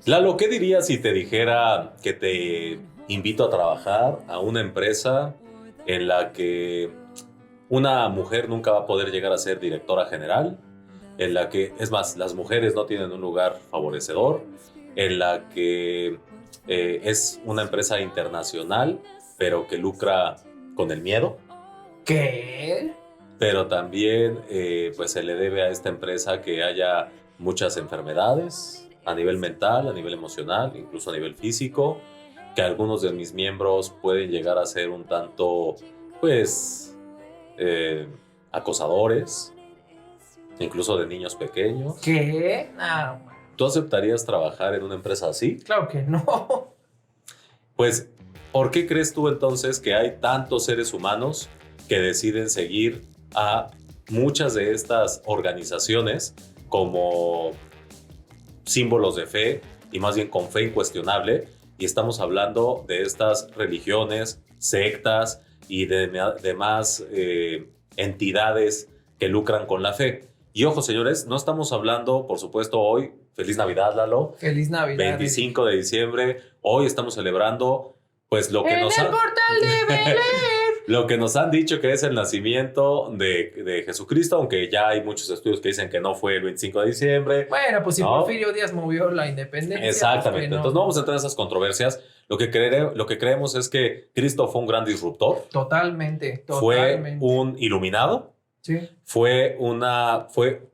Lalo, ¿qué dirías si te dijera que te invito a trabajar a una empresa en la que una mujer nunca va a poder llegar a ser directora general, en la que, es más, las mujeres no tienen un lugar favorecedor, en la que es una empresa internacional, pero que lucra con el miedo, ¿Qué? pero también pues se le debe a esta empresa que haya muchas enfermedades a nivel mental, a nivel emocional, incluso a nivel físico, que algunos de mis miembros pueden llegar a ser un tanto, pues, eh, acosadores, incluso de niños pequeños. ¿Qué? Ah, ¿Tú aceptarías trabajar en una empresa así? claro que no. Pues, ¿por qué crees tú entonces que hay tantos seres humanos que deciden seguir a muchas de estas organizaciones como símbolos de fe y más bien con fe incuestionable? Y estamos hablando de estas religiones, sectas y de demás entidades que lucran con la fe. Y ojo, señores, no estamos hablando, por supuesto, hoy, feliz Navidad, Lalo, Feliz Navidad. 25 de diciembre, hoy estamos celebrando pues lo que En nos el han portal de Belén. lo que nos han dicho que es el nacimiento de Jesucristo, aunque ya hay muchos estudios que dicen que no fue el 25 de diciembre. Bueno, pues si ¿No? Porfirio Díaz movió la independencia. Exactamente. Pues que no. Entonces no vamos a entrar en esas controversias. Lo que creemos es que Cristo fue un gran disruptor, Totalmente. fue un iluminado, Sí.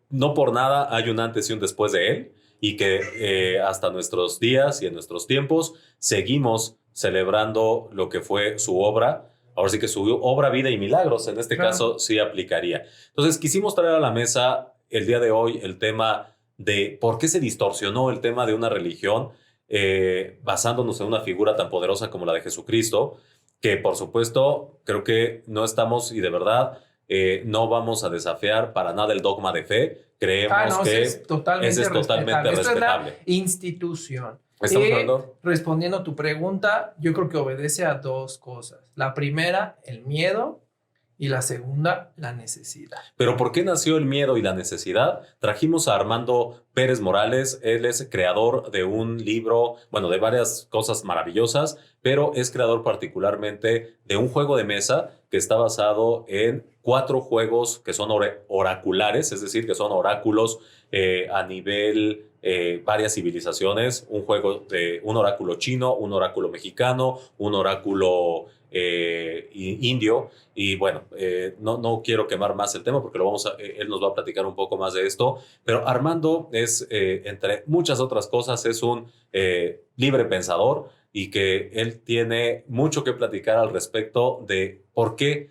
no por nada hay un antes y un después de él, y que hasta nuestros días y en nuestros tiempos seguimos celebrando lo que fue su obra. Ahora sí que su obra, vida y milagros, en este Claro. caso sí aplicaría. Entonces quisimos traer a la mesa el día de hoy el tema de por qué se distorsionó el tema de una religión basándonos en una figura tan poderosa como la de Jesucristo, que por supuesto creo que no estamos y de verdad no vamos a desafiar para nada el dogma de fe. Creemos que ese es totalmente ese es totalmente respetable. respetable. Esta es la institución. Estamos Y hablando. respondiendo a tu pregunta, yo creo que obedece a dos cosas. La primera, el miedo, y la segunda, la necesidad. Pero ¿por qué nació el miedo y la necesidad? Trajimos a Armando Pérez Morales. Él es creador de un libro, bueno, de varias cosas maravillosas, pero es creador particularmente de un juego de mesa que está basado en 4 juegos que son oraculares, es decir, que son oráculos a nivel varias civilizaciones. Un juego de un oráculo chino, un oráculo mexicano, un oráculo indio. Y bueno, no quiero quemar más el tema porque él nos va a platicar un poco más de esto, pero Armando es, entre muchas otras cosas, es un libre pensador y que él tiene mucho que platicar al respecto de por qué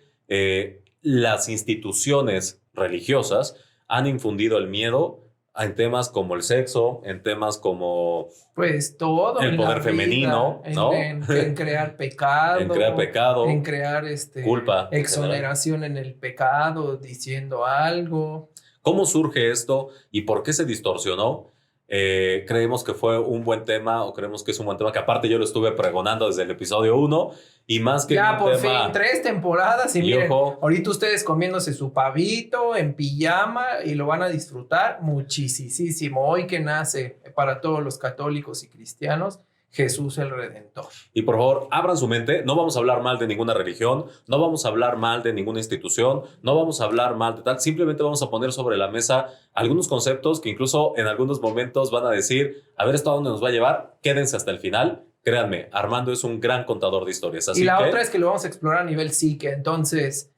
las instituciones religiosas han infundido el miedo en temas como el sexo, en temas como pues todo el en poder la femenino, vida, ¿no? en crear pecado, en crear pecado, en crear culpa, exoneración en el pecado, diciendo algo. ¿Cómo surge esto y por qué se distorsionó? Creemos que fue un buen tema, o creemos que es un buen tema, que aparte yo lo estuve pregonando desde el episodio 1, y más que ya un por tema, fin 3 temporadas y y miren, ojo, ahorita ustedes comiéndose su pavito en pijama y lo van a disfrutar muchísimo. Hoy que nace para todos los católicos y cristianos Jesús el Redentor. Y por favor, abran su mente. No vamos a hablar mal de ninguna religión, no vamos a hablar mal de ninguna institución, no vamos a hablar mal de tal. Simplemente vamos a poner sobre la mesa algunos conceptos que incluso en algunos momentos van a decir, a ver, ¿esto a dónde nos va a llevar? Quédense hasta el final. Créanme, Armando es un gran contador de historias. Así y la que otra es que lo vamos a explorar a nivel psique. Entonces,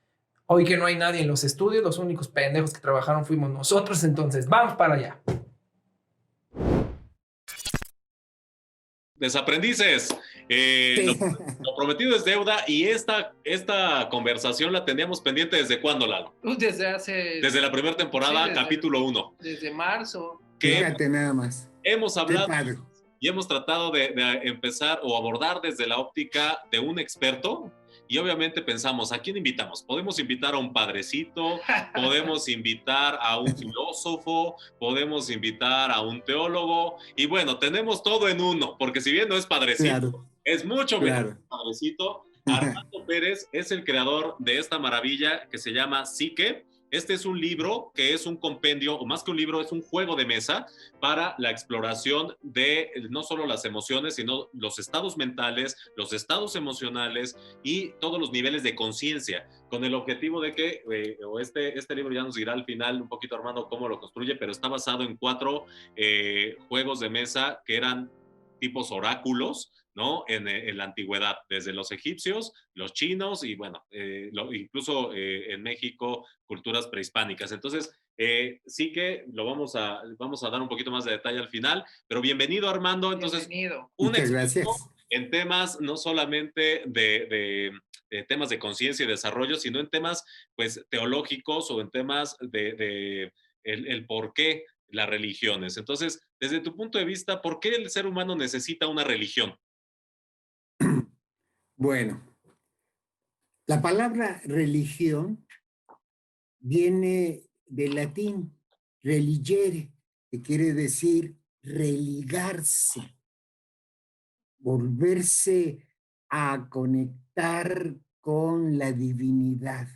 hoy que no hay nadie en los estudios, los únicos pendejos que trabajaron fuimos nosotros. Entonces, vamos para allá. Desaprendices, lo prometido es deuda, y esta conversación la teníamos pendiente ¿desde cuándo, Lalo? Desde la primera temporada, sí, capítulo 1. Desde marzo. Fíjate nada más. Hemos hablado y hemos tratado de empezar o abordar desde la óptica de un experto. Y obviamente pensamos, ¿a quién invitamos? Podemos invitar a un padrecito, podemos invitar a un filósofo, podemos invitar a un teólogo. Y bueno, tenemos todo en uno, porque si bien no es padrecito, claro, es mucho mejor padrecito. Armando Pérez es el creador de esta maravilla que se llama Psique. Este es un libro que es un compendio, o más que un libro, es un juego de mesa para la exploración de no solo las emociones, sino los estados mentales, los estados emocionales y todos los niveles de conciencia, con el objetivo de que, este libro ya nos dirá al final un poquito Armando cómo lo construye, pero está basado en 4 juegos de mesa que eran tipos oráculos, ¿no? En la antigüedad, desde los egipcios, los chinos y bueno, incluso en México, culturas prehispánicas. Entonces, sí que lo vamos a dar un poquito más de detalle al final, pero bienvenido Armando, entonces, Bienvenido. un Muchas experto gracias. en temas no solamente de temas de conciencia y desarrollo, sino en temas pues teológicos o en temas de el por qué las religiones. Entonces, desde tu punto de vista, ¿por qué el ser humano necesita una religión? Bueno, la palabra religión viene del latín religere, que quiere decir religarse, volverse a conectar con la divinidad.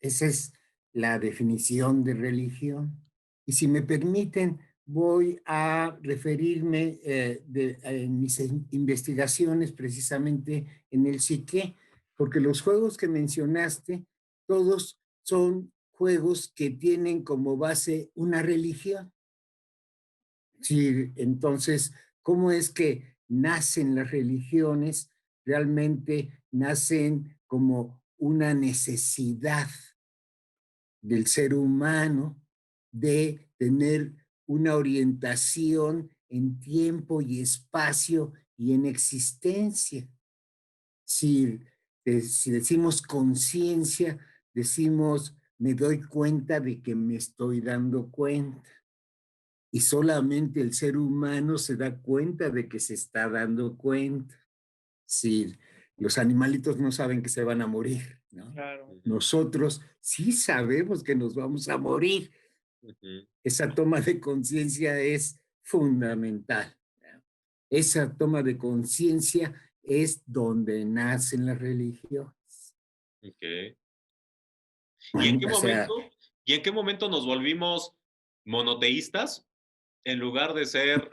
Esa es la definición de religión. Y si me permiten, voy a referirme en mis investigaciones precisamente en el psique, porque los juegos que mencionaste, todos son juegos que tienen como base una religión. Sí, entonces, ¿cómo es que nacen las religiones? Realmente nacen como una necesidad del ser humano de tener una orientación en tiempo y espacio y en existencia. Si, si decimos conciencia, decimos me doy cuenta de que me estoy dando cuenta. Y solamente el ser humano se da cuenta de que se está dando cuenta. Si los animalitos no saben que se van a morir, ¿no? Claro. Nosotros sí sabemos que nos vamos a morir. Esa toma de conciencia es fundamental. Esa toma de conciencia es donde nacen las religiones. Okay. ¿Y en qué O sea, momento, y en qué momento nos volvimos monoteístas en lugar de ser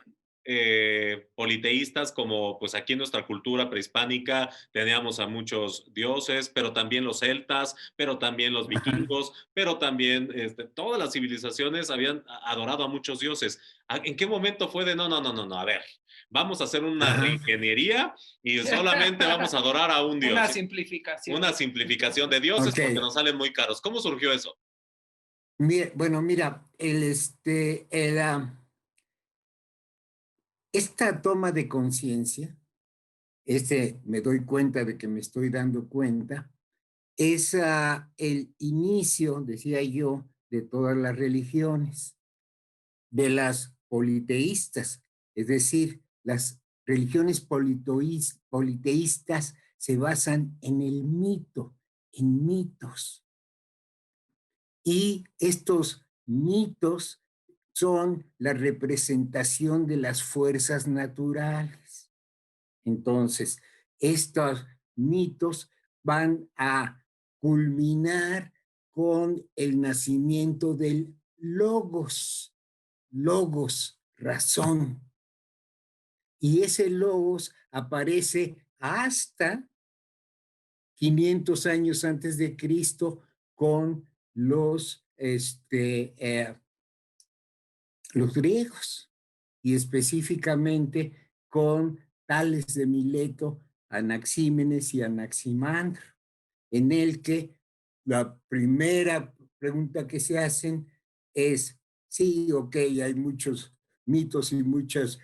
politeístas como pues aquí en nuestra cultura prehispánica teníamos a muchos dioses, pero también los celtas, pero también los vikingos, pero también todas las civilizaciones habían adorado a muchos dioses. ¿En qué momento fue de no, a ver, vamos a hacer una ajá. reingeniería y solamente vamos a adorar a un Una dios? simplificación. Una simplificación de dioses Ok. porque nos salen muy caros. ¿Cómo surgió eso? Bueno, mira, esta toma de conciencia, me doy cuenta de que me estoy dando cuenta, es el inicio, decía yo, de todas las religiones, de las politeístas, es decir, las religiones politeístas se basan en el mito, en mitos. Y estos mitos son la representación de las fuerzas naturales. Entonces, estos mitos van a culminar con el nacimiento del logos, razón. Y ese logos aparece hasta 500 años antes de Cristo con los griegos y específicamente con Tales de Mileto, Anaxímenes y Anaximandro, en el que la primera pregunta que se hacen es, sí, ok, hay muchos mitos y muchas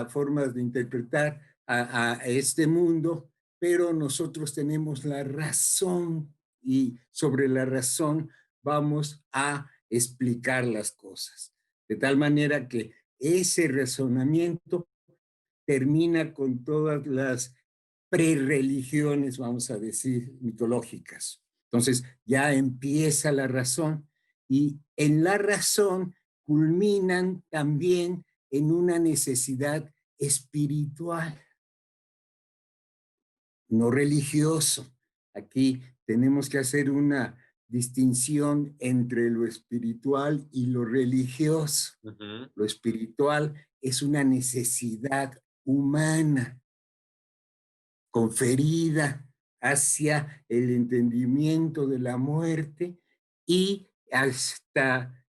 formas de interpretar a este mundo, pero nosotros tenemos la razón y sobre la razón vamos a explicar las cosas. De tal manera que ese razonamiento termina con todas las prereligiones, vamos a decir, mitológicas. Entonces ya empieza la razón y en la razón culminan también en una necesidad espiritual, no religioso. Aquí tenemos que hacer una distinción entre lo espiritual y lo religioso. Ujú. Lo espiritual es una necesidad humana conferida hacia el entendimiento de la muerte y hasta,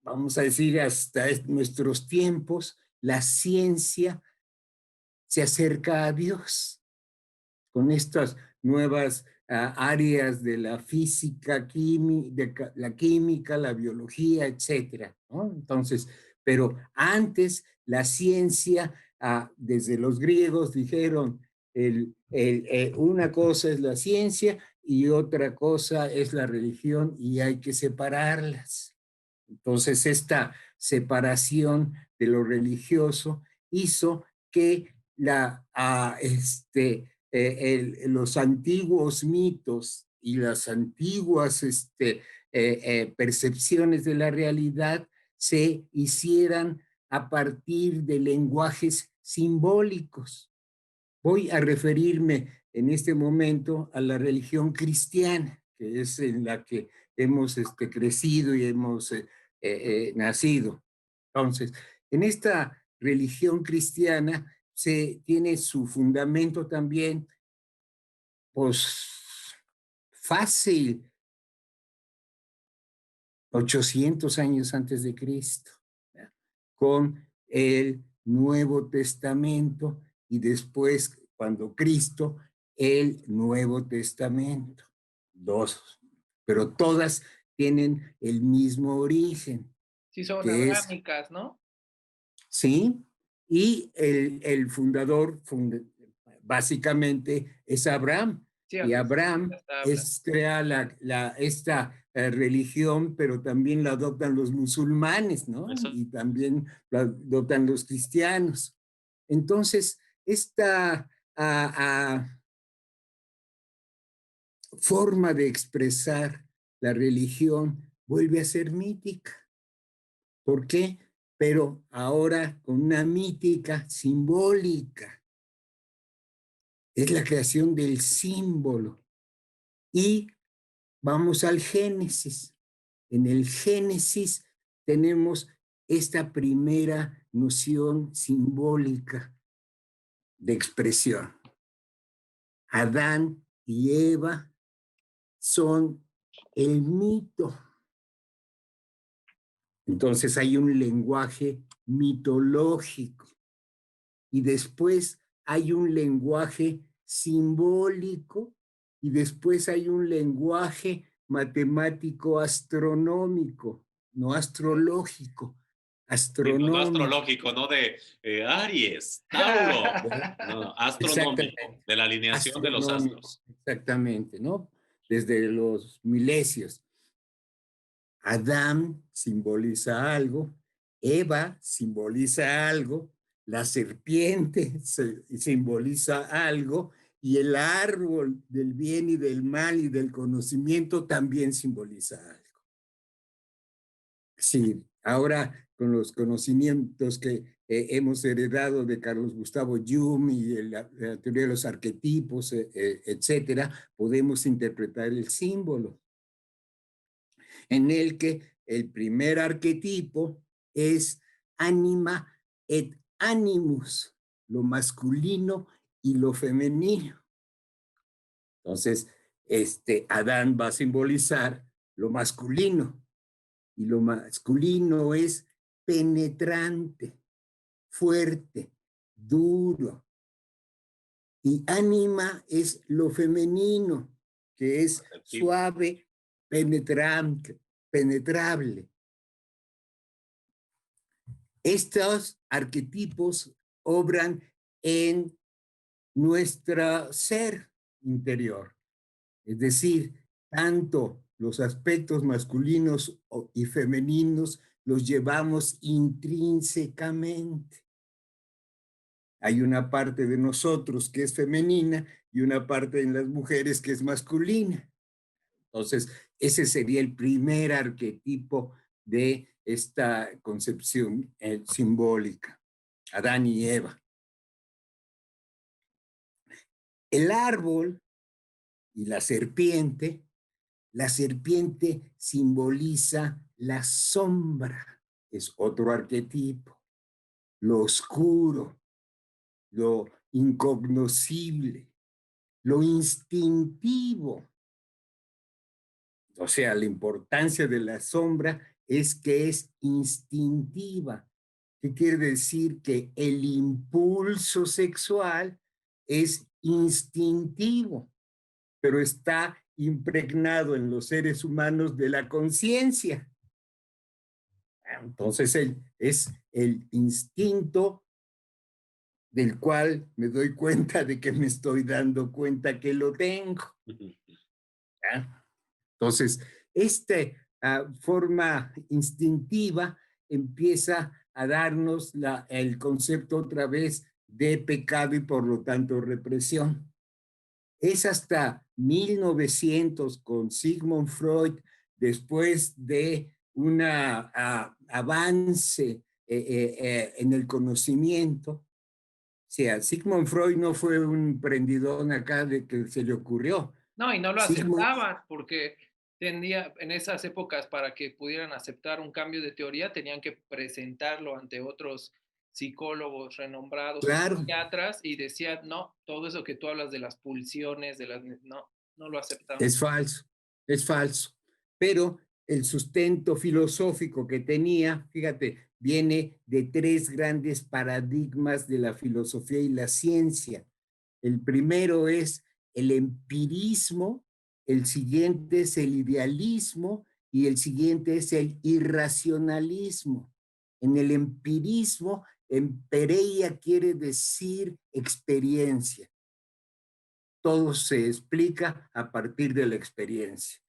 vamos a decir, hasta nuestros tiempos, la ciencia se acerca a Dios con estas nuevas áreas de la física, la química, la biología, etcétera, ¿no? Entonces, pero antes la ciencia, desde los griegos dijeron, una cosa es la ciencia y otra cosa es la religión y hay que separarlas. Entonces, esta separación de lo religioso hizo que los antiguos mitos y las antiguas percepciones de la realidad se hicieran a partir de lenguajes simbólicos. Voy a referirme en este momento a la religión cristiana, que es en la que hemos crecido y hemos nacido. Entonces, en esta religión cristiana se tiene su fundamento también, pues, fácil, 800 años antes de Cristo, ¿ya? Con el Nuevo Testamento y después, cuando Cristo, el Nuevo Testamento. Dos, pero todas tienen el mismo origen, Sí, son que es, abrámicas, ¿no? ¿sí? Y el fundador, básicamente, es Abraham. Sí, Y a Jesús Abraham hasta habla. crea esta religión, pero también la adoptan los musulmanes, ¿no? Eso. Y también la adoptan los cristianos. Entonces, esta forma de expresar la religión vuelve a ser mítica. ¿Por qué? Pero ahora con una mítica simbólica. Es la creación del símbolo. Y vamos al Génesis. En el Génesis tenemos esta primera noción simbólica de expresión. Adán y Eva son el mito. Entonces hay un lenguaje mitológico y después hay un lenguaje simbólico y después hay un lenguaje matemático astronómico, no astrológico, Digo, no astronómico. astrológico, no de Aries, Tauro, no, astronómico, Exactamente, de la alineación de los astronómico, astros. exactamente, ¿no? Desde los milesios. Adán simboliza algo, Eva simboliza algo, la serpiente simboliza algo y el árbol del bien y del mal y del conocimiento también simboliza algo. Sí, ahora con los conocimientos que hemos heredado de Carlos Gustavo Jung y la teoría de los arquetipos, etcétera, podemos interpretar el símbolo en el que el primer arquetipo es anima et animus, lo masculino y lo femenino. Entonces, Adán va a simbolizar lo masculino y lo masculino es penetrante, fuerte, duro. Y ánima es lo femenino, que es Perceptivo. suave, penetrante, penetrable. Estos arquetipos obran en nuestro ser interior, es decir, tanto los aspectos masculinos y femeninos los llevamos intrínsecamente. Hay una parte de nosotros que es femenina y una parte en las mujeres que es masculina. Entonces, ese sería el primer arquetipo de esta concepción simbólica, Adán y Eva. El árbol y la serpiente La serpiente simboliza la sombra, es otro arquetipo, lo oscuro, lo incognoscible, lo instintivo. O sea, la importancia de la sombra es que es instintiva. ¿Qué quiere decir? Que el impulso sexual es instintivo, pero está impregnado en los seres humanos de la conciencia. Entonces es el instinto del cual me doy cuenta de que me estoy dando cuenta que lo tengo. ¿Ya? Entonces, esta forma instintiva empieza a darnos el concepto otra vez de pecado y por lo tanto represión. Es hasta 1900 con Sigmund Freud, después de un avance en el conocimiento. O sea, Sigmund Freud no fue un prendidón acá de que se le ocurrió. No, y no lo Sigmund, aceptaban porque tendía, en esas épocas, para que pudieran aceptar un cambio de teoría, tenían que presentarlo ante otros psicólogos renombrados o claro, psiquiatras y decían, no, todo eso que tú hablas de las pulsiones, no, no lo aceptamos. es falso, es falso. Pero el sustento filosófico que tenía, fíjate, viene de tres grandes paradigmas de la filosofía y la ciencia. El primero es el empirismo, el siguiente es el idealismo y el siguiente es el irracionalismo. En el empirismo, empereia quiere decir experiencia. Todo se explica a partir de la experiencia.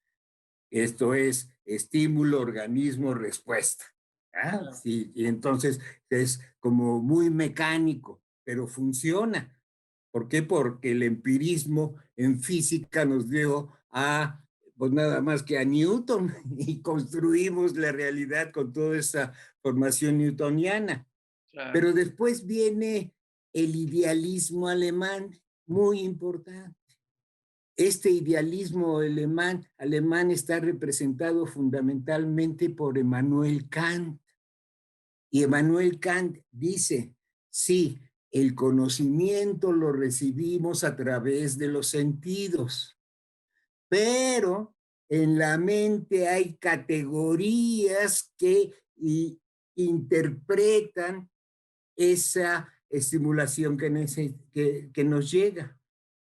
Esto es estímulo, organismo, respuesta. ¿Ah? Sí, y entonces es como muy mecánico, pero funciona. ¿Por qué? Porque el empirismo en física nos dio pues nada más que a Newton y construimos la realidad con toda esa formación newtoniana. Claro. Pero después viene el idealismo alemán, muy importante. Este idealismo alemán está representado fundamentalmente por Emmanuel Kant. Y Emmanuel Kant dice, sí, el conocimiento lo recibimos a través de los sentidos, pero en la mente hay categorías que interpretan esa estimulación que nos llega.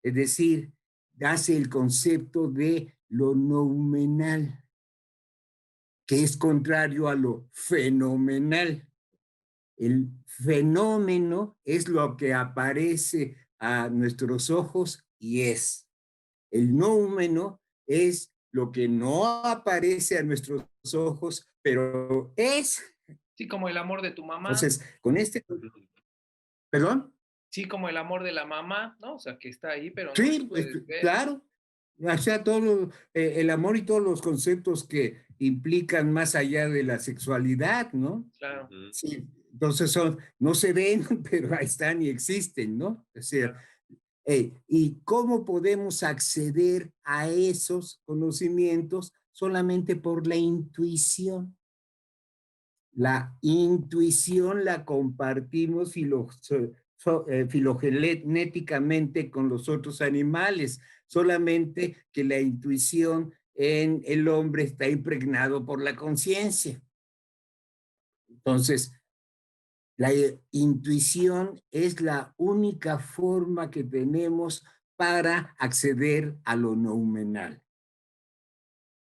Es decir, hace el concepto de lo noumenal, que es contrario a lo fenomenal. El fenómeno es lo que aparece a nuestros ojos y es. El noumeno es lo que no aparece a nuestros ojos, pero es. Sí, como el amor de tu mamá. Entonces, con ¿perdón? Sí, como el amor de la mamá, ¿no? O sea, que está ahí, pero no Sí, lo puedes ver. claro. O sea, todo el amor y todos los conceptos que implican más allá de la sexualidad, ¿no? Claro. Sí, entonces no se ven, pero ahí están y existen, ¿no? O sea, ¿y cómo podemos acceder a esos conocimientos? Solamente por la intuición. La intuición la compartimos filogenéticamente con los otros animales, solamente que la intuición en el hombre está impregnado por la conciencia. Entonces, la intuición es la única forma que tenemos para acceder a lo noumenal.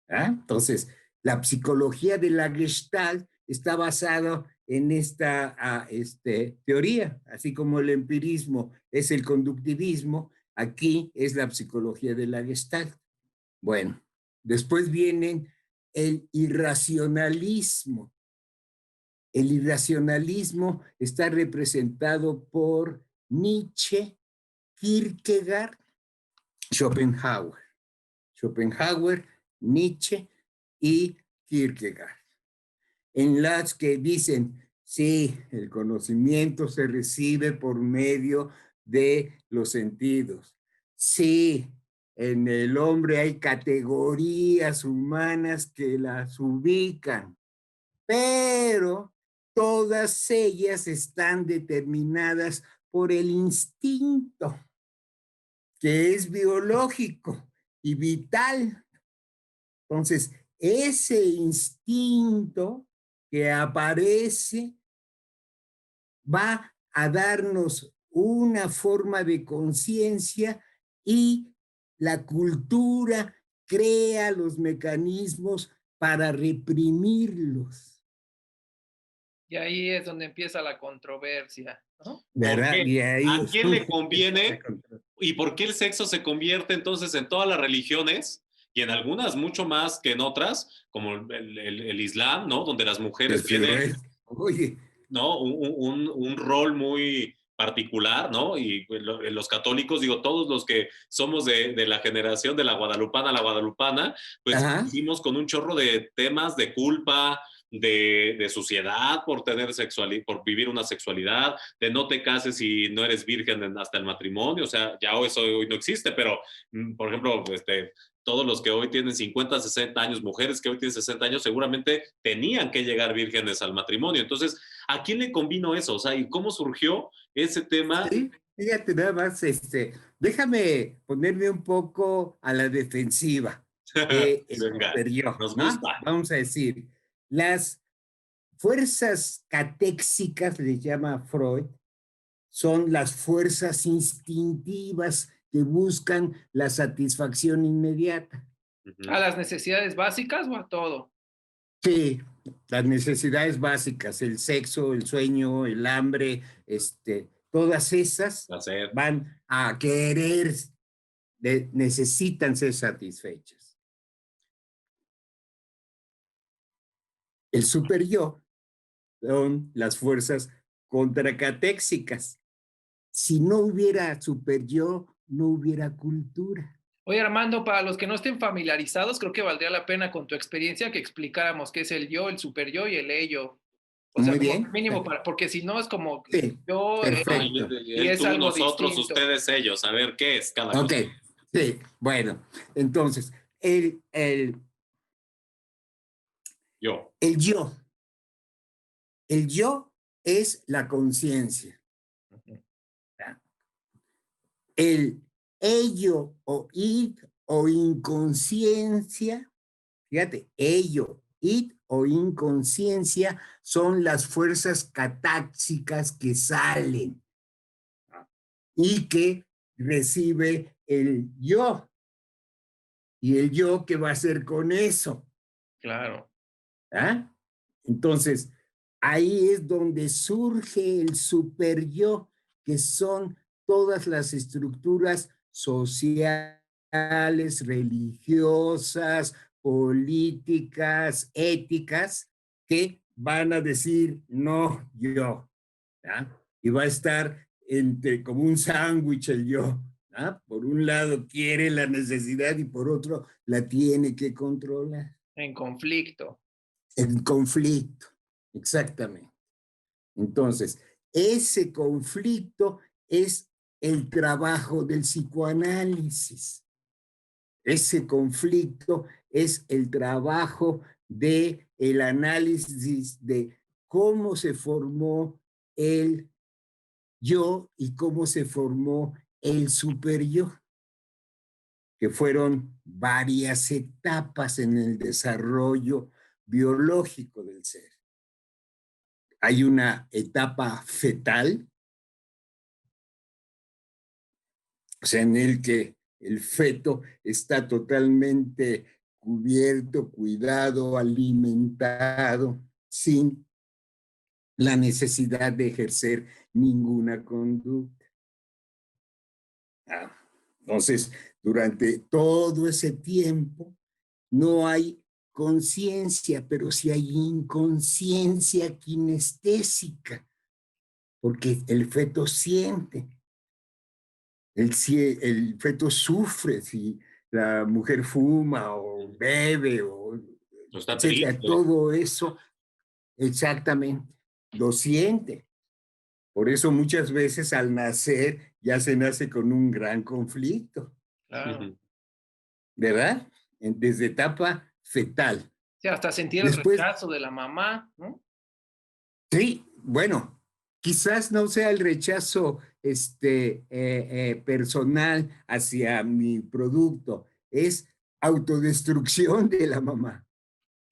¿Ah? Entonces, la psicología de la Gestalt está basada en esta teoría, así como el empirismo es el conductivismo, aquí es la psicología de la Gestalt. Bueno, después viene el irracionalismo. El irracionalismo está representado por Nietzsche, Kierkegaard, Schopenhauer. Schopenhauer, Nietzsche y Kierkegaard, en las que dicen, sí, el conocimiento se recibe por medio de los sentidos. Sí, en el hombre hay categorías humanas que las ubican, pero todas ellas están determinadas por el instinto, que es biológico y vital. Entonces, ese instinto que aparece va a darnos una forma de conciencia y la cultura crea los mecanismos para reprimirlos. Y ahí es donde empieza la controversia, ¿no? ¿Verdad? ¿Por qué? Y ahí ¿A quién le surge conviene? la controversia. ¿Y por qué el sexo se convierte entonces en todas las religiones y en algunas mucho más que en otras, como el Islam, ¿no? Donde las mujeres tienen, Oye, ¿no? Un rol muy particular, ¿no? Y los católicos, digo, todos los que somos de la generación de la guadalupana, pues ajá, hicimos con un chorro de temas de culpa, de suciedad por tener sexualidad, por vivir una sexualidad, de no te cases si no eres virgen hasta el matrimonio, o sea, ya eso hoy no existe, pero, por ejemplo, todos los que hoy tienen 50, 60 años, mujeres que hoy tienen 60 años, seguramente tenían que llegar vírgenes al matrimonio. Entonces, ¿a quién le convino eso? O sea, ¿y cómo surgió ese tema? sí, fíjate nada más, déjame ponerme un poco a la defensiva de el Venga, superior, nos ¿no? gusta. Vamos a decir, las fuerzas catéxicas, le llama Freud, son las fuerzas instintivas que buscan la satisfacción inmediata. ¿A las necesidades básicas o a todo? Sí, las necesidades básicas, el sexo, el sueño, el hambre, todas esas Placer. van a querer, necesitan ser satisfechas. El super yo son las fuerzas contracatéxicas. Si no hubiera super yo, no hubiera cultura. Oye, Armando, para los que no estén familiarizados, creo que valdría la pena con tu experiencia que explicáramos qué es el yo, el super yo y el ello. O sea, Muy como bien. mínimo para, porque si no es como Sí, yo perfecto. y Él, es tú, algo nosotros, distinto. ustedes, ellos. A ver, ¿qué es cada Ok, cosa? sí, bueno. Entonces, Yo. el yo. El yo es la conciencia. El ello o id o inconsciencia, fíjate, ello, id o inconsciencia son las fuerzas catáxicas que salen y que recibe el yo. ¿Y el yo qué va a hacer con eso? Claro. ¿Ah? Entonces, ahí es donde surge el super yo, que son todas las estructuras sociales, religiosas, políticas, éticas, que van a decir no yo. ¿Ah? Y va a estar como un sándwich el yo. ¿Ah? Por un lado quiere la necesidad y por otro la tiene que controlar. En conflicto. El conflicto, exactamente. Entonces, ese conflicto es el trabajo del psicoanálisis. Ese conflicto es el trabajo del análisis de cómo se formó el yo y cómo se formó el superyo, que fueron varias etapas en el desarrollo biológico del ser. Hay una etapa fetal, o sea, en el que el feto está totalmente cubierto, cuidado, alimentado, sin la necesidad de ejercer ninguna conducta. Entonces, durante todo ese tiempo no hay conciencia, pero sí hay inconsciencia kinestésica, porque el feto siente. El feto sufre si la mujer fuma o bebe o Está etcétera. triste. Todo eso exactamente lo siente. Por eso muchas veces al nacer ya se nace con un gran conflicto. Claro. ¿verdad? Desde etapa fetal. Sí, hasta sentir el Después, rechazo de la mamá, ¿no? sí, bueno, quizás no sea el rechazo personal hacia mi producto, es autodestrucción de la mamá.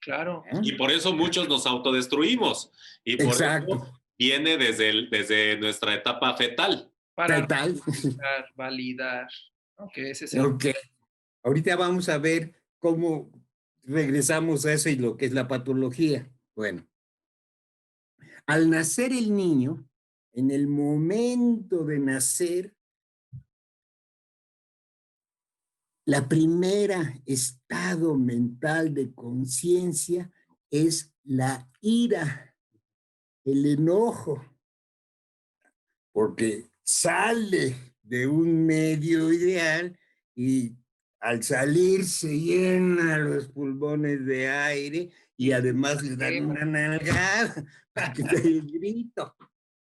Claro. ¿Eh? Y por eso muchos nos autodestruimos. Y por Exacto. eso viene desde nuestra etapa fetal. Para Fetal. validar, ¿no? Que ese es el... Ok. Ahorita vamos a ver cómo regresamos a eso y lo que es la patología. Bueno, al nacer el niño, en el momento de nacer, la primera estado mental de conciencia es la ira, el enojo, porque sale de un medio ideal y al salir se llena los pulmones de aire y además le dan una nalgada para que te dé el grito.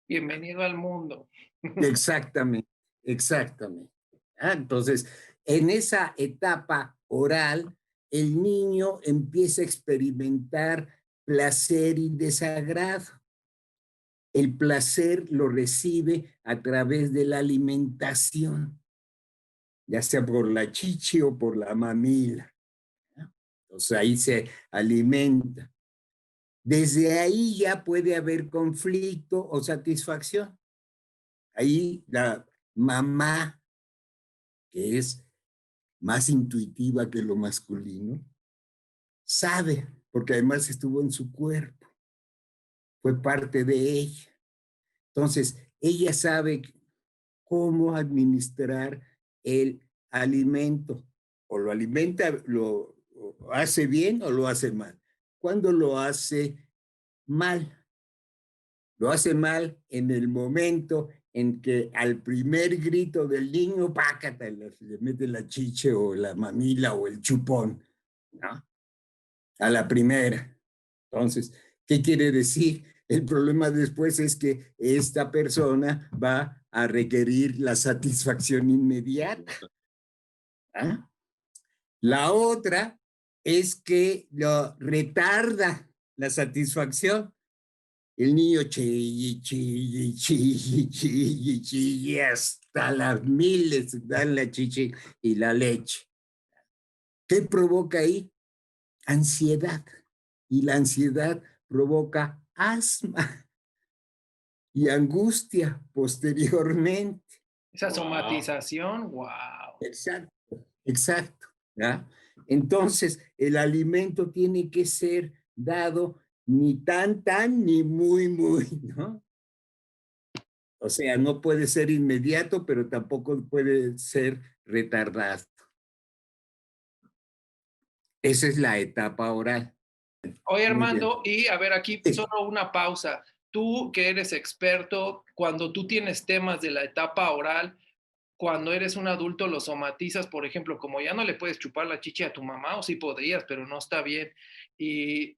Bienvenido al mundo. Exactamente, exactamente. Entonces, en esa etapa oral, el niño empieza a experimentar placer y desagrado. El placer lo recibe a través de la alimentación, ya sea por la chichi o por la mamila. Entonces ahí se alimenta. Desde ahí ya puede haber conflicto o satisfacción. Ahí la mamá, que es más intuitiva que lo masculino, sabe, porque además estuvo en su cuerpo, fue parte de ella. Entonces, ella sabe cómo administrar el alimento. O lo alimenta, lo hace bien o lo hace mal. ¿Cuándo lo hace mal? Lo hace mal en el momento en que al primer grito del niño, pácata, le mete la chiche o la mamila o el chupón, ¿no? A la primera. Entonces, ¿qué quiere decir? El problema después es que esta persona va a requerir la satisfacción inmediata. ¿Ah? La otra es que lo retarda la satisfacción. El niño chille, chille, chille, chille, chille, hasta las miles dan la chiche y la leche. ¿Qué provoca ahí? Ansiedad. Y la ansiedad provoca asma y angustia posteriormente. Esa somatización, wow. Exacto, exacto. ¿Ya? Entonces, el alimento tiene que ser dado ni tan, ni muy, muy, ¿no? O sea, no puede ser inmediato, pero tampoco puede ser retardado. Esa es la etapa oral. Oye, Muy bien. Armando, y a ver, aquí Sí. solo una pausa. Tú que eres experto, cuando tú tienes temas de la etapa oral, cuando eres un adulto lo somatizas, por ejemplo, como ya no le puedes chupar la chichi a tu mamá, o sí podrías, pero no está bien, y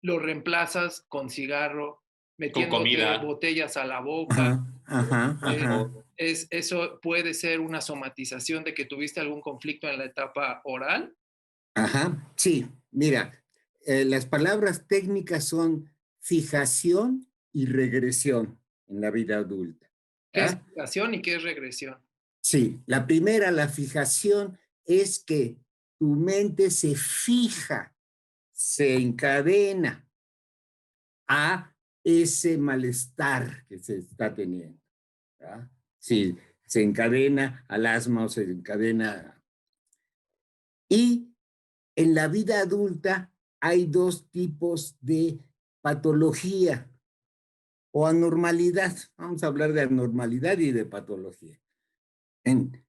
lo reemplazas con cigarro, Con metiéndote comida. botellas a la boca. Ajá, ajá, ajá. Eso puede ser una somatización de que tuviste algún conflicto en la etapa oral. Ajá, sí, mira, las palabras técnicas son fijación y regresión en la vida adulta. ¿Qué es ¿Ah? fijación y qué es regresión? Sí, la primera, la fijación, es que tu mente se fija, se encadena a ese malestar que se está teniendo. ¿Ah? Sí, se encadena al asma o se encadena. Y en la vida adulta hay dos tipos de patología o anormalidad. Vamos a hablar de anormalidad y de patología. En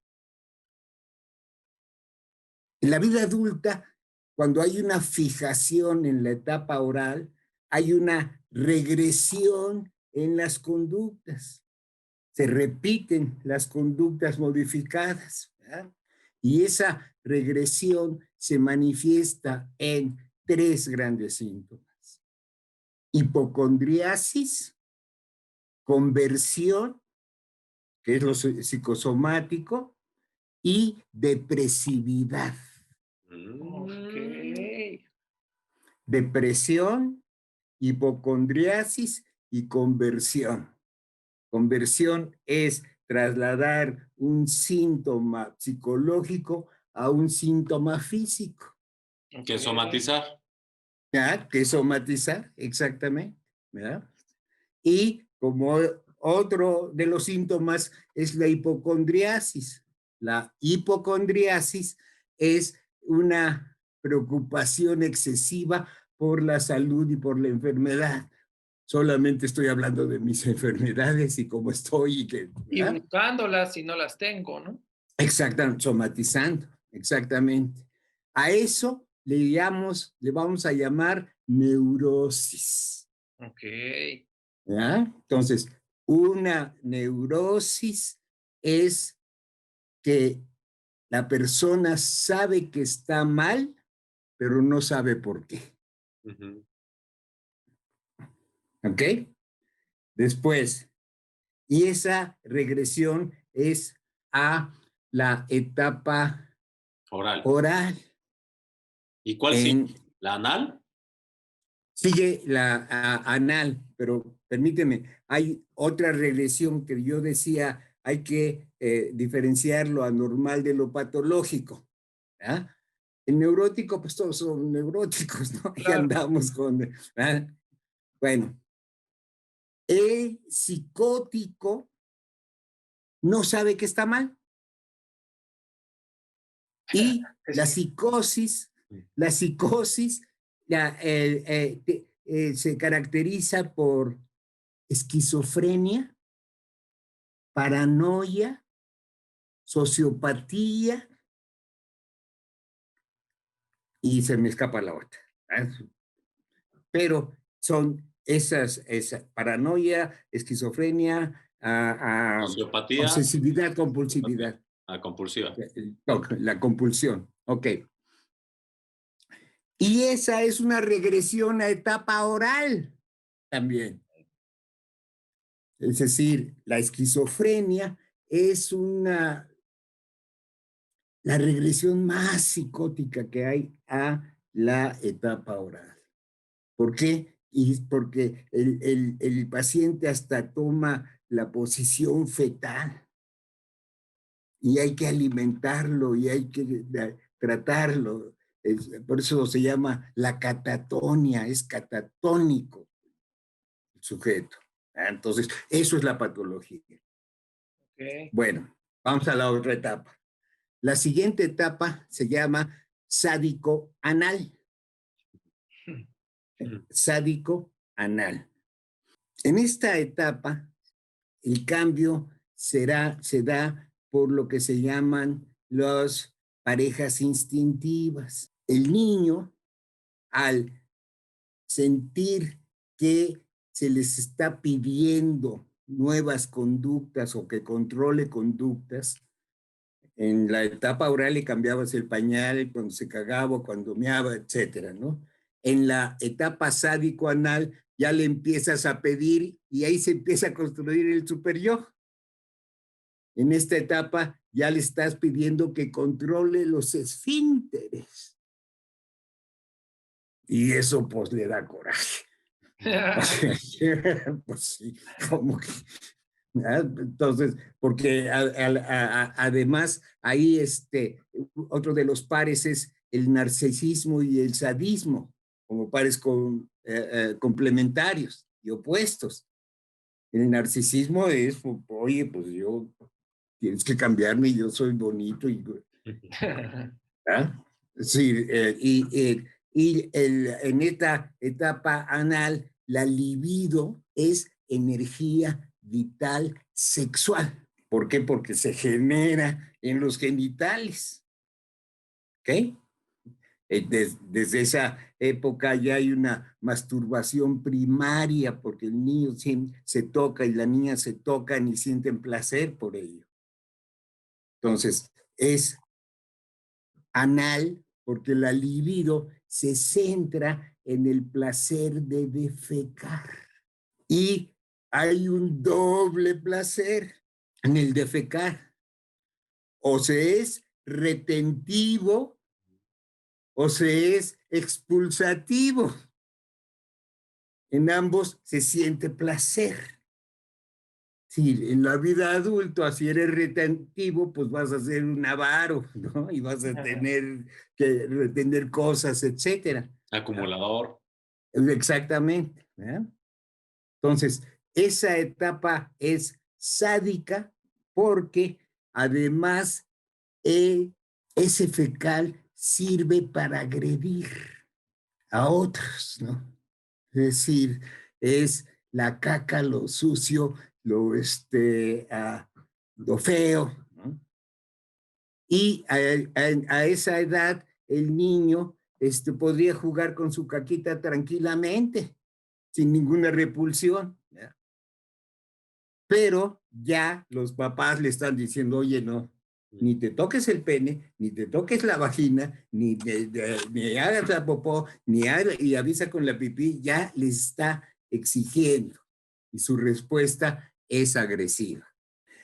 la vida adulta, cuando hay una fijación en la etapa oral, hay una regresión en las conductas. Se repiten las conductas modificadas, ¿verdad? Y esa regresión se manifiesta en tres grandes síntomas: hipocondriasis, conversión, que es lo psicosomático, y depresividad. Ok. Depresión, hipocondriasis y conversión. Conversión es trasladar un síntoma psicológico a un síntoma físico. Que Ok. somatizar. ¿Ya? Que es somatizar, exactamente. ¿Verdad? Y como otro de los síntomas es la hipocondriasis. La hipocondriasis es una preocupación excesiva por la salud y por la enfermedad. Solamente estoy hablando de mis enfermedades y cómo estoy. Y ¿Verdad? buscándolas si no las tengo, ¿no? Exactamente, somatizando, exactamente. A eso le vamos a llamar neurosis. Ok. ¿Ya? Entonces, una neurosis es que la persona sabe que está mal, pero no sabe por qué. Ujú. ¿Ok? Después, y esa regresión es a la etapa Oral. oral. ¿Y cuál sigue? En, ¿La anal? sigue la anal, pero permíteme, hay otra regresión que yo decía, hay que diferenciar lo anormal de lo patológico. ¿Ah? El neurótico, pues todos son neuróticos, ¿no? Y Claro. andamos con... ¿ah? Bueno, el psicótico no sabe que está mal. Y Es que, la psicosis se caracteriza por esquizofrenia, paranoia, sociopatía, y se me escapa la otra. ¿Ah? Pero son esa paranoia, esquizofrenia, Sociopatía. obsesividad, compulsividad, Compulsiva. la compulsión. Ok. Y esa es una regresión a etapa oral también. Es decir, la esquizofrenia es la regresión más psicótica que hay a la etapa oral. ¿Por qué? Y porque el paciente hasta toma la posición fetal y hay que alimentarlo y hay que tratarlo. Por eso se llama la catatonia, es catatónico el sujeto. Entonces, eso es la patología. ok. Bueno, vamos a la otra etapa. La siguiente etapa se llama sádico anal. Sádico anal. En esta etapa, el cambio se da por lo que se llaman las parejas instintivas. El niño, al sentir que se les está pidiendo nuevas conductas o que controle conductas, en la etapa oral le cambiabas el pañal cuando se cagaba, cuando meaba, etcétera, ¿no? En la etapa sádico-anal ya le empiezas a pedir y ahí se empieza a construir el superyo. En esta etapa ya le estás pidiendo que controle los esfínteres. Y eso pues le da coraje. O sea, pues sí, como que... Entonces, porque además ahí otro de los pares es el narcisismo y el sadismo, como pares complementarios y opuestos. El narcisismo es, oye, pues yo, tienes que cambiarme, yo soy bonito y... ¿ah? Sí, en esta etapa anal, la libido es energía vital sexual. ¿Por qué? Porque se genera en los genitales. ¿Ok? Desde esa época ya hay una masturbación primaria porque el niño se toca y la niña se tocan y sienten placer por ello. Entonces, es anal porque la libido se centra en el placer de defecar. Y hay un doble placer en el defecar. O se es retentivo o se es expulsativo. En ambos se siente placer. Sí, en la vida adulta, si eres retentivo, pues vas a ser un avaro, ¿no? Y vas a tener que retener cosas, etcétera. Acumulador. Exactamente, ¿verdad? Entonces, esa etapa es sádica porque además ese fecal sirve para agredir a otros, ¿no? Es decir, es la caca, lo sucio, lo feo, ¿no? Y a esa edad el niño podría jugar con su caquita tranquilamente, sin ninguna repulsión, ¿ya? Pero ya los papás le están diciendo, oye, no, ni te toques el pene, ni te toques la vagina, ni hagas la popó, y avisa con la pipí, ya le está exigiendo. Y su respuesta es agresiva.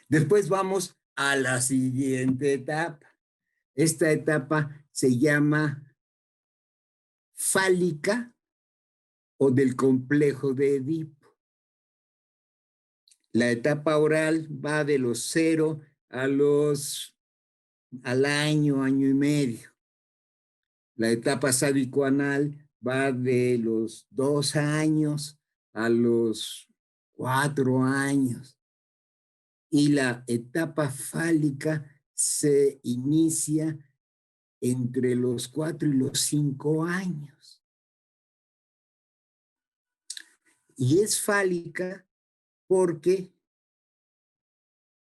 Después vamos a la siguiente etapa. Esta etapa se llama fálica o del complejo de Edipo. La etapa oral va de los 0 al año y medio. La etapa sádico-anal va de los 2 años a los 4 años. Y la etapa fálica se inicia entre los 4 y los 5 años. Y es fálica porque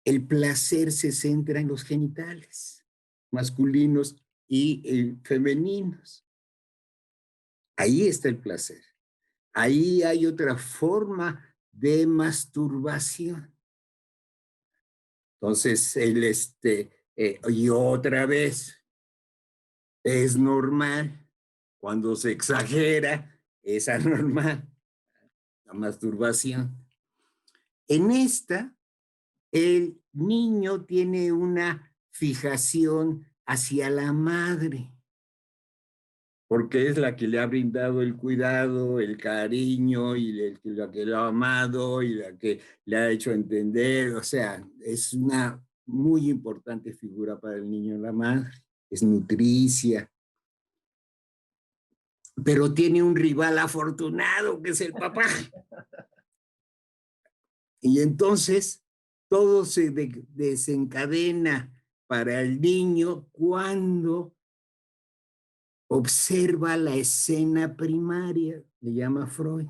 el placer se centra en los genitales, masculinos y femeninos. Ahí está el placer. Ahí hay otra forma de masturbación. Entonces, y otra vez, es normal. Cuando se exagera, es anormal la masturbación. En esta, el niño tiene una fijación hacia la madre, porque es la que le ha brindado el cuidado, el cariño, y la que lo ha amado, y la que le ha hecho entender. O sea, es una muy importante figura para el niño la madre. Es nutricia. Pero tiene un rival afortunado, que es el papá. Y entonces todo se desencadena para el niño cuando observa la escena primaria, le llama Freud.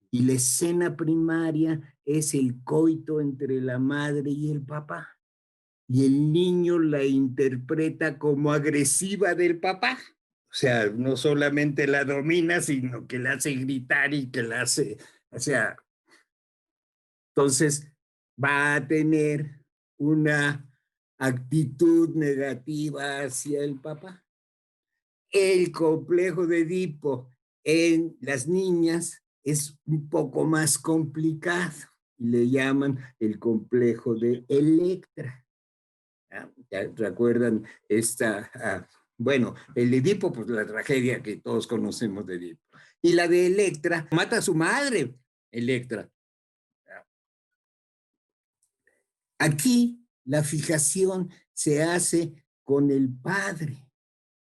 Y la escena primaria es el coito entre la madre y el papá. Y el niño la interpreta como agresiva del papá. O sea, no solamente la domina, sino que la hace gritar y que la hace, o sea, entonces va a tener una actitud negativa hacia el papá. El complejo de Edipo en las niñas es un poco más complicado y le llaman el complejo de Electra. ¿Ya recuerdan esta? Bueno, el Edipo, pues la tragedia que todos conocemos de Edipo. Y la de Electra, mata a su madre, Electra. Aquí la fijación se hace con el padre,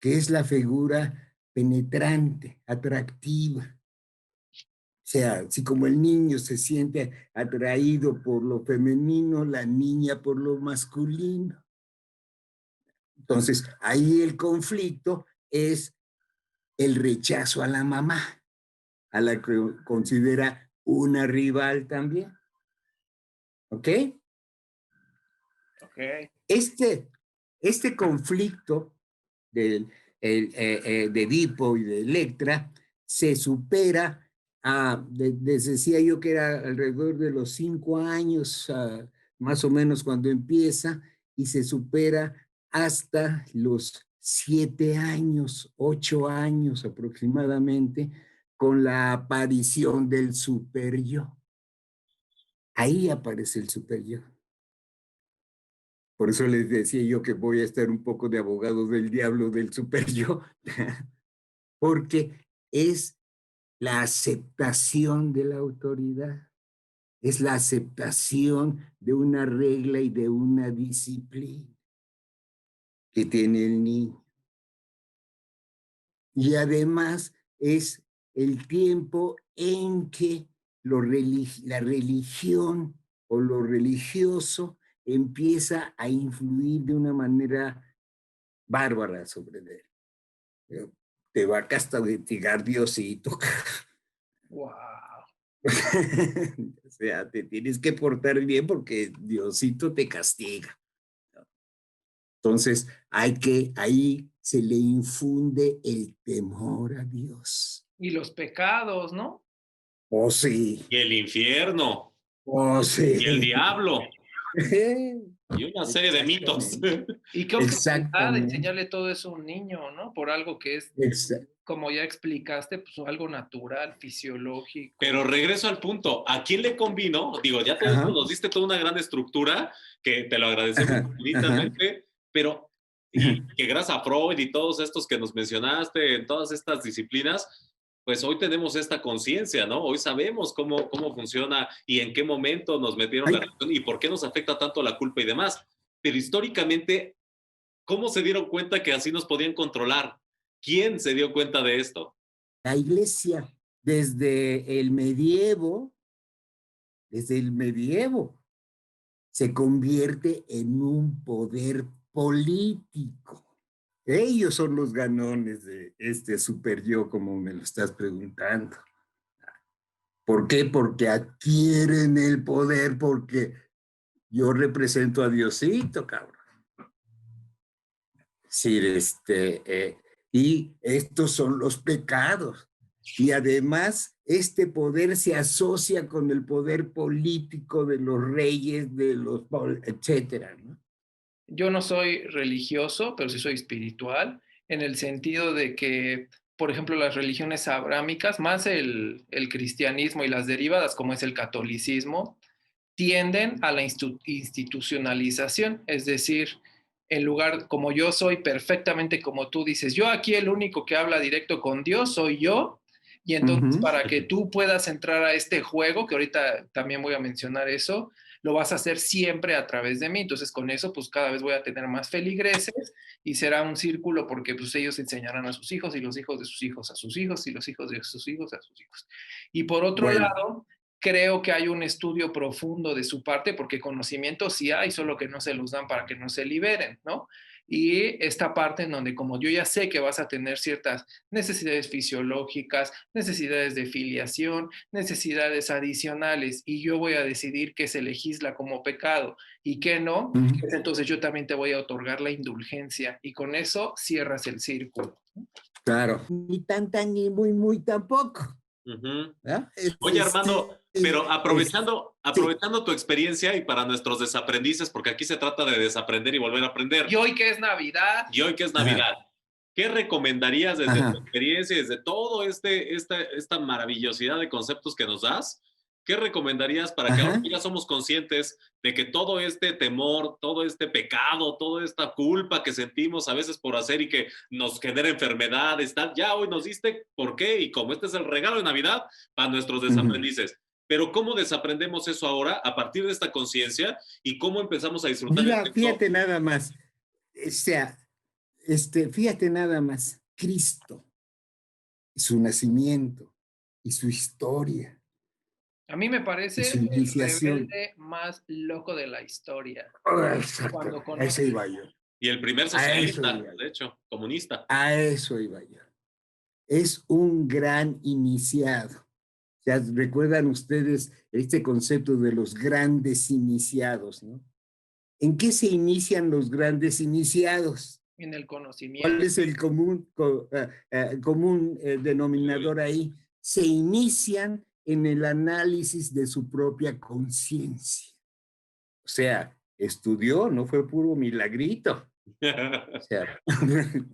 que es la figura penetrante, atractiva. O sea, así como el niño se siente atraído por lo femenino, la niña por lo masculino. Entonces, ahí el conflicto es el rechazo a la mamá, a la que considera una rival también. ¿Ok? Ok. Este conflicto de Edipo y de Electra se supera les decía yo que era alrededor de los 5 años, más o menos cuando empieza, y se supera hasta los 7 años, 8 años aproximadamente, con la aparición del superyo. Ahí aparece el superyo. Por eso les decía yo que voy a estar un poco de abogado del diablo, del super yo, porque es la aceptación de la autoridad, es la aceptación de una regla y de una disciplina que tiene el niño. Y además es el tiempo en que la religión o lo religioso empieza a influir de una manera bárbara sobre él. Te va a castigar Diosito. Wow. O sea, te tienes que portar bien porque Diosito te castiga. Entonces, ahí se le infunde el temor a Dios. Y los pecados, ¿no? Oh, sí. Y el infierno. Oh, sí. Y el diablo. Y una serie de mitos. Y qué oportunidad de Exactamente. enseñarle todo eso a un niño, ¿no? Por algo que es, como ya explicaste, pues algo natural, fisiológico. Pero regreso al punto, ¿a quién le convino? Digo, ya todo esto nos diste toda una gran estructura, que te lo agradecemos infinitamente, pero y que gracias a Freud y todos estos que nos mencionaste en todas estas disciplinas, pues hoy tenemos esta conciencia, ¿no? Hoy sabemos cómo funciona y en qué momento nos metieron la religión y por qué nos afecta tanto la culpa y demás. Pero históricamente, ¿cómo se dieron cuenta que así nos podían controlar? ¿Quién se dio cuenta de esto? La iglesia, desde el medievo, se convierte en un poder político. Ellos son los ganones de este super yo, como me lo estás preguntando. ¿Por qué? Porque adquieren el poder, porque yo represento a Diosito, cabrón. Sí, y estos son los pecados. Y además, este poder se asocia con el poder político de los reyes, etcétera, ¿no? Yo no soy religioso, pero sí soy espiritual, en el sentido de que, por ejemplo, las religiones abrámicas, más el cristianismo y las derivadas, como es el catolicismo, tienden a la institucionalización, es decir, en lugar, como yo soy perfectamente como tú dices, yo aquí el único que habla directo con Dios soy yo, y entonces para que tú puedas entrar a este juego, que ahorita también voy a mencionar eso, lo vas a hacer siempre a través de mí. Entonces con eso pues cada vez voy a tener más feligreses y será un círculo porque pues ellos enseñarán a sus hijos y los hijos de sus hijos a sus hijos y los hijos de sus hijos a sus hijos. Y por otro lado, creo que hay un estudio profundo de su parte porque conocimiento sí hay, solo que no se los dan para que no se liberen, ¿no? Y esta parte en donde como yo ya sé que vas a tener ciertas necesidades fisiológicas, necesidades de filiación, necesidades adicionales y yo voy a decidir qué se legisla como pecado y qué no, pues entonces yo también te voy a otorgar la indulgencia y con eso cierras el círculo. Claro. Ni tan, ni muy tampoco. Oye, Armando, pero aprovechando tu experiencia y para nuestros desaprendices, porque aquí se trata de desaprender y volver a aprender. Y hoy que es Navidad. ¿Qué recomendarías desde tu experiencia, desde todo esta maravillosidad de conceptos que nos das? ¿Qué recomendarías para que ahora ya somos conscientes de que todo este temor, todo este pecado, toda esta culpa que sentimos a veces por hacer y que nos genera enfermedades, tal, ya hoy nos diste por qué y como este es el regalo de Navidad para nuestros desaprendices? Pero ¿cómo desaprendemos eso ahora a partir de esta conciencia y cómo empezamos a disfrutar? Mira, fíjate nada más, o sea, fíjate nada más, Cristo, su nacimiento y su historia. A mí me parece el rebelde más loco de la historia. Exacto, a eso iba yo. Y el primer socialista, de hecho, comunista. A eso iba yo. Es un gran iniciado. O sea, recuerdan ustedes este concepto de los grandes iniciados, ¿no? ¿En qué se inician los grandes iniciados? En el conocimiento. ¿Cuál es el común denominador ahí? Se inician en el análisis de su propia conciencia. O sea, estudió, no fue puro milagrito. O sea,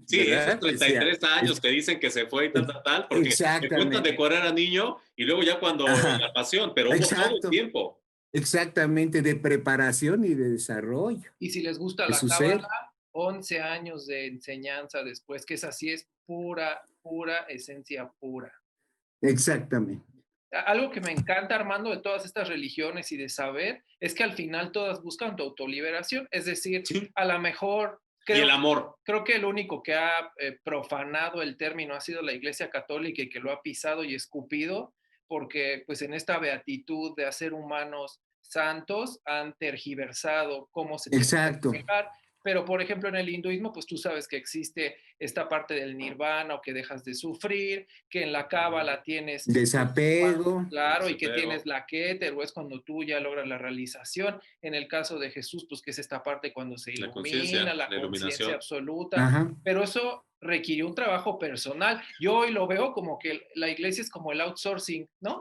sí, esos 33 años que dicen que se fue y tal, porque te cuentan de cuando era niño y luego ya cuando la pasión, pero hubo todo el tiempo. exactamente, de preparación y de desarrollo. Y si les gusta De la su ser. cábala, 11 años de enseñanza después, que esa sí es pura, pura esencia pura. Exactamente. Algo que me encanta, Armando, de todas estas religiones y de saber, es que al final todas buscan tu autoliberación. Es decir, Sí. a lo mejor Y el amor. creo que el único que ha profanado el término ha sido la Iglesia Católica y que lo ha pisado y escupido, porque pues en esta beatitud de hacer humanos santos han tergiversado cómo se tiene que Exacto. manejar. Pero, por ejemplo, en el hinduismo, pues tú sabes que existe esta parte del nirvana o que dejas de sufrir, que en la cábala tienes Desapego. claro, y que Desapego. tienes la Keter, o es cuando tú ya logras la realización. En el caso de Jesús, pues que es esta parte cuando se La ilumina, conciencia, la la conciencia iluminación. absoluta, Ajá. pero eso requirió un trabajo personal. Yo hoy lo veo como que la iglesia es como el outsourcing, ¿no?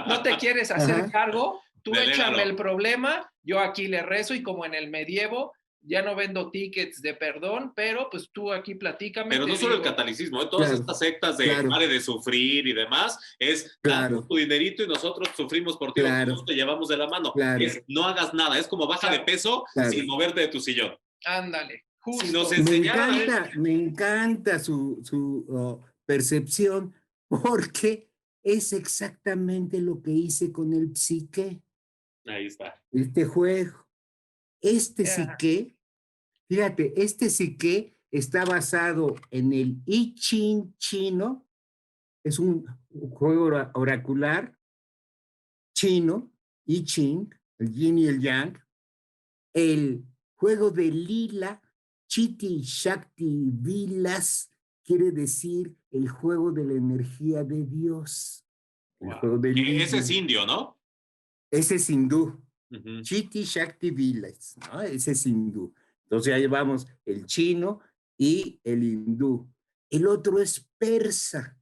No te quieres hacer Ajá. cargo, tú échame el Delégalo. problema, yo aquí le rezo y como en el medievo, ya no vendo tickets de perdón, pero pues tú aquí platícame, Pero te no solo el digo, catolicismo, todas Claro, estas sectas de claro, pare de sufrir y demás, es danos claro, tu dinerito y nosotros sufrimos por ti, o claro, nosotros te llevamos de la mano. claro, Es no hagas nada, es como baja de claro, peso claro. sin moverte de tu sillón. ándale, Si nos justo. enseñaran a eso, Me encanta su percepción, porque es exactamente lo que hice con el psique, ahí está. este juego. Este Yeah. psique, fíjate, este psique está basado en el I Ching chino, es un juego oracular chino, I Ching, el yin y el yang, el juego de lila, Chiti Shakti Vilas, quiere decir el juego de la energía de Dios. El Wow. juego de Ese es lila. indio, ¿no? Ese es hindú. Uh-huh. Chiti Shakti Vilas, ¿no? Ese es hindú. Entonces ya llevamos el chino y el hindú. El otro es persa.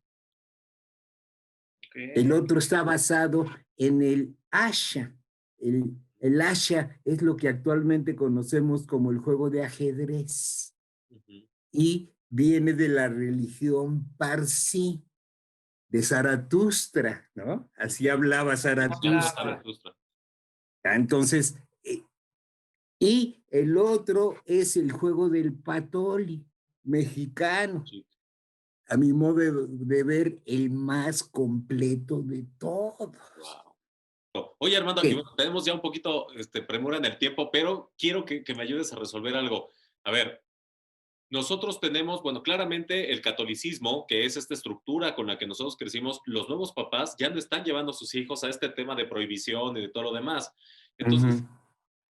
Okay. El otro está basado en el Asha. El Asha es lo que actualmente conocemos como el juego de ajedrez. Uh-huh. Y viene de la religión parsi, de Zaratustra, ¿no? Así hablaba Zaratustra. Entonces, y el otro es el juego del patoli mexicano. Sí. A mi modo de ver, el más completo de todos. Wow. Oye, Armando, y bueno, tenemos ya un poquito premura en el tiempo, pero quiero que me ayudes a resolver algo. A ver, nosotros tenemos, bueno, claramente el catolicismo, que es esta estructura con la que nosotros crecimos, los nuevos papás ya no están llevando a sus hijos a este tema de prohibición y de todo lo demás. Entonces,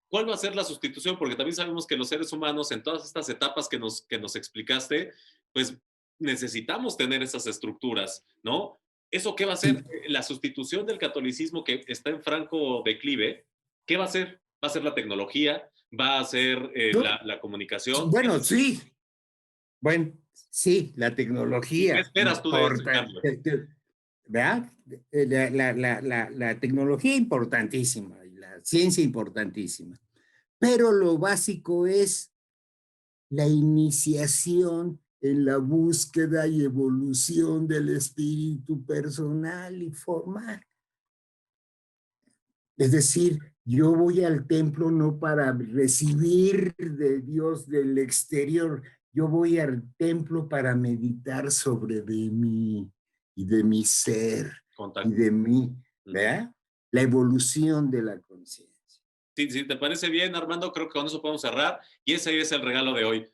¿cuál va a ser la sustitución? Porque también sabemos que los seres humanos, en todas estas etapas que nos explicaste, pues necesitamos tener esas estructuras, ¿no? ¿Eso qué va a ser? La sustitución del catolicismo que está en franco declive, ¿qué va a ser? ¿Va a ser la tecnología? ¿Va a ser la comunicación? Bueno, sí. Bueno, sí, la tecnología. ¿Qué esperas tú de ese cambio? ¿Verdad? La tecnología importantísima y la ciencia importantísima. Pero lo básico es la iniciación en la búsqueda y evolución del espíritu personal y formal. Es decir, yo voy al templo no para recibir de Dios del exterior, yo voy al templo para meditar sobre de mí y de mi ser. Contacto. Y de mí, ¿verdad? La evolución de la conciencia. Si te parece bien, Armando, creo que con eso podemos cerrar y ese es el regalo de hoy.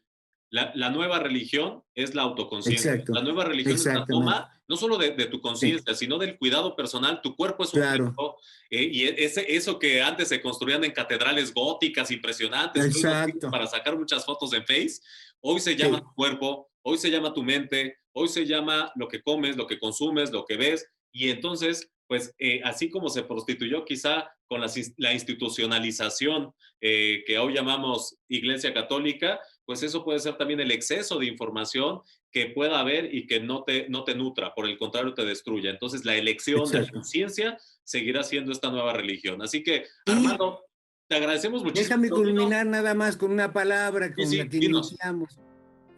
La nueva religión es la autoconciencia. Exacto. La nueva religión es la toma, no solo de tu conciencia, sí, sino del cuidado personal. Tu cuerpo es un templo, y eso que antes se construían en catedrales góticas impresionantes, exacto, para sacar muchas fotos en Face, hoy se llama tu cuerpo, hoy se llama tu mente, hoy se llama lo que comes, lo que consumes, lo que ves, y entonces, pues, así como se prostituyó quizá con la institucionalización que hoy llamamos Iglesia Católica, pues eso puede ser también el exceso de información que pueda haber y que no te nutra, por el contrario te destruya. Entonces la elección de la conciencia seguirá siendo esta nueva religión. Así que, Armando, te agradecemos muchísimo. Déjame culminar nada más con una palabra con la que iniciamos.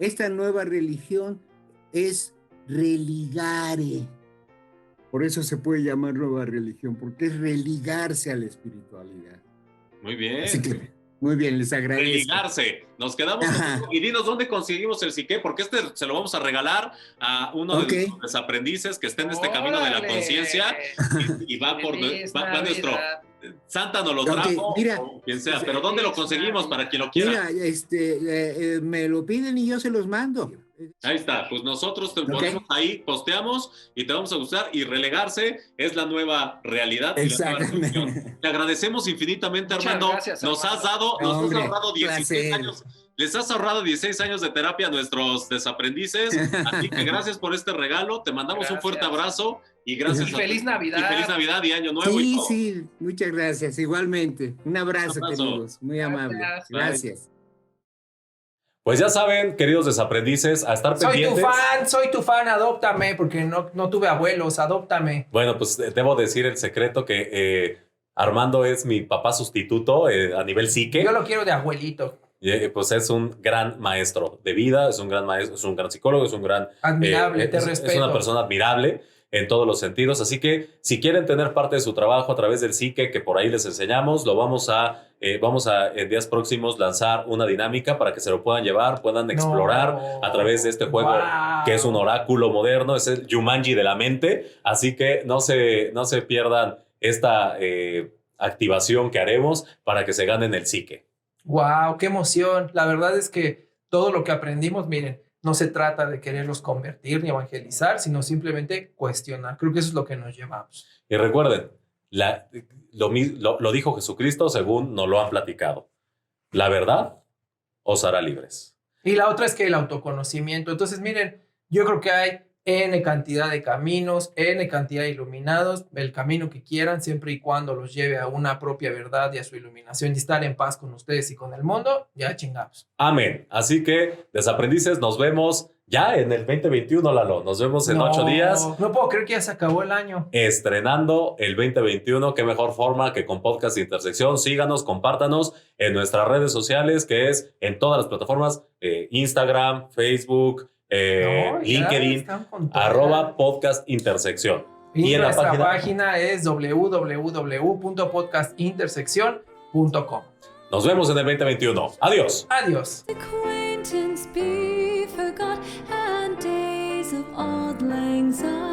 Esta nueva religión es religare. Por eso se puede llamar nueva religión, porque es religarse a la espiritualidad. Muy bien. Así que, muy bien, les agradezco. Religarse. Nos quedamos Ajá. con... Y dinos dónde conseguimos el psique, porque se lo vamos a regalar a uno Ok. de nuestros aprendices que esté en este camino de la ¡Órale! conciencia y va por Feliz va nuestro Navidad. Santa nos lo Ok, trajo, mira. o quien sea, pero ¿dónde lo conseguimos para quien lo Mira, quiera? me lo piden y yo se los mando. Ahí está, pues nosotros te Ok. ponemos ahí, posteamos y te vamos a gustar, y relegarse es la nueva realidad y la nueva religión. Exactamente. Te agradecemos infinitamente, Muchas Armando. gracias, Nos has Armando. dado, nos has Hombre, ahorrado 16 placer. años. Les has ahorrado 16 años de terapia a nuestros desaprendices. Así que gracias por este regalo. Te mandamos un fuerte Gracias. abrazo y gracias Y feliz Navidad. Y feliz Navidad y Año Nuevo. y Sí, todo. sí, muchas gracias. Igualmente. Un abrazo, Un abrazo. queridos. Muy amable. Gracias. Gracias. Pues ya saben, queridos desaprendices, a estar pendientes. Soy tu fan, adóptame, porque no tuve abuelos, adóptame. Bueno, pues debo decir el secreto que Armando es mi papá sustituto a nivel psique. Yo lo quiero de abuelito. Pues es un gran maestro de vida, es un gran maestro, es un gran psicólogo, es un gran... Admirable, te es respeto. una persona admirable en todos los sentidos. Así que si quieren tener parte de su trabajo a través del psique, que por ahí les enseñamos, lo vamos a en días próximos lanzar una dinámica para que se lo puedan llevar, puedan explorar a través de este juego Wow. que es un oráculo moderno, es el Jumanji de la mente. Así que no se pierdan esta activación que haremos para que se ganen el psique. Wow, qué emoción. La verdad es que todo lo que aprendimos, miren, no se trata de quererlos convertir ni evangelizar, sino simplemente cuestionar. Creo que eso es lo que nos llevamos. Y recuerden, lo dijo Jesucristo según nos lo han platicado. La verdad os hará libres. Y la otra es que el autoconocimiento. Entonces, miren, yo creo que hay N cantidad de caminos, N cantidad de iluminados, el camino que quieran, siempre y cuando los lleve a una propia verdad y a su iluminación y estar en paz con ustedes y con el mundo, ya chingamos. Amén. Así que, desaprendices, nos vemos ya en el 2021, Lalo. Nos vemos en 8 días. No puedo creer que ya se acabó el año. Estrenando el 2021. Qué mejor forma que con Podcast Intersección. Síganos, compártanos en nuestras redes sociales, que es en todas las plataformas, Instagram, Facebook, LinkedIn, @Podcast Intersección. Y en la nuestra página es www.podcastintersección.com. Nos vemos en el 2021. Adiós. Adiós. Acquaintance be forgot and days of auld lang syne.